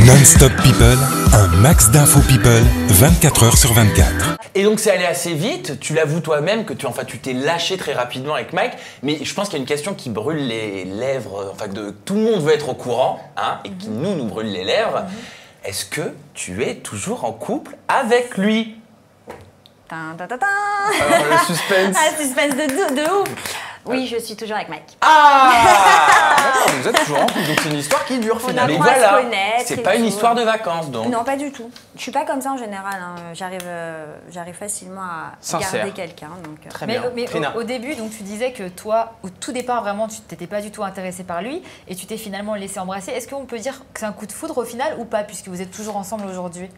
Non-stop people, un max d'infos people, 24 heures sur 24. Et donc c'est allé assez vite, tu l'avoues toi-même que tu t'es lâché très rapidement avec Mike, mais je pense qu'il y a une question qui brûle les lèvres, tout le monde veut être au courant, hein, et qui nous brûle les lèvres. Est-ce que tu es toujours en couple avec lui? Tin, tin, tin, tin. Alors le suspense. Ah, suspense de ouf. Oui, je suis toujours avec Mike. Ah d'accord, vous êtes toujours en couple, donc c'est une histoire qui dure finalement. apprend à se connaître c'est et pas une tout. histoire de vacances donc. Non, pas du tout. Je suis pas comme ça en général. Hein. J'arrive facilement à Sincère. garder quelqu'un. Donc, Très Mais, bien. Trina. au début, donc tu disais que toi, au tout départ, vraiment, tu t'étais pas du tout intéressé par lui et tu t'es finalement laissé embrasser. Est-ce qu'on peut dire que c'est un coup de foudre au final ou pas, puisque vous êtes toujours ensemble aujourd'hui?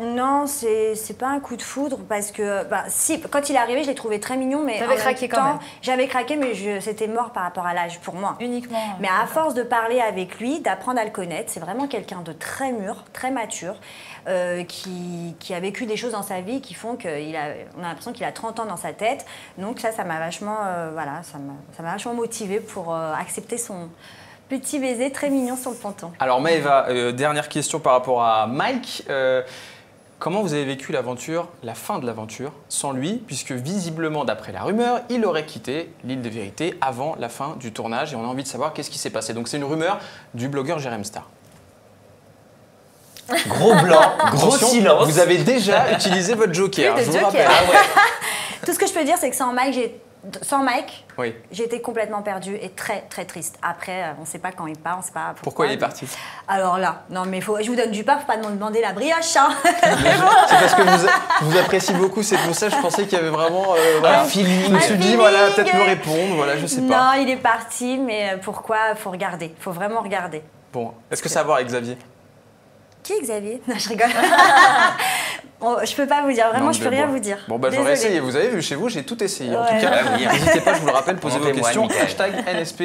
Non, c'est pas un coup de foudre parce que si, quand il est arrivé, je l'ai trouvé très mignon, mais T'avais craqué quand même. J'avais craqué, mais c'était mort par rapport à l'âge pour moi. Uniquement. Mais à force de parler avec lui, d'apprendre à le connaître, c'est vraiment quelqu'un de très mûr, très mature, qui a vécu des choses dans sa vie qui font qu'on a l'impression qu'il a 30 ans dans sa tête. Donc ça m'a vachement, ça m'a vachement motivée pour accepter son petit baiser très mignon sur le ponton. Alors Maëva, dernière question par rapport à Mike. Comment vous avez vécu l'aventure, la fin de l'aventure, sans lui, puisque visiblement, d'après la rumeur, il aurait quitté l'île de vérité avant la fin du tournage et on a envie de savoir qu'est-ce qui s'est passé. Donc c'est une rumeur du blogueur Jérém Star. Gros blanc, gros silence. Vous avez déjà utilisé votre joker, Oui, je le vous joker. rappelle. Ah ouais. Tout ce que je peux dire, c'est que sans Mike, Oui. j'étais complètement perdue et très très triste. Après, on ne sait pas quand il part, on ne sait pas Pourquoi il est parti? Alors là, non mais je vous donne du pain, faut pas me demander la brioche. Hein. C'est parce que vous appréciez beaucoup, c'est pour ça que je pensais qu'il y avait vraiment un feeling. Je me suis dit, feeling. voilà, peut-être me répondre, voilà, je sais pas. Non, il est parti, mais pourquoi? Faut regarder, faut vraiment regarder. Bon, est-ce que ça a à voir avec Xavier? Qui est Xavier? Non, je rigole. Je peux pas vous dire, vraiment, Non, je peux mais rien bon. vous dire. Bon, bah j'aurais essayé, vous avez vu, chez vous, j'ai tout essayé. En Ouais. tout cas, n'hésitez pas, je vous le rappelle, posez On vos témoigne, questions. Mickaël. Hashtag NSP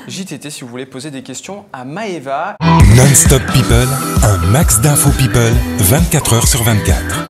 JTT si vous voulez poser des questions à Maëva. Non-stop people, un max d'infos people, 24 heures sur 24.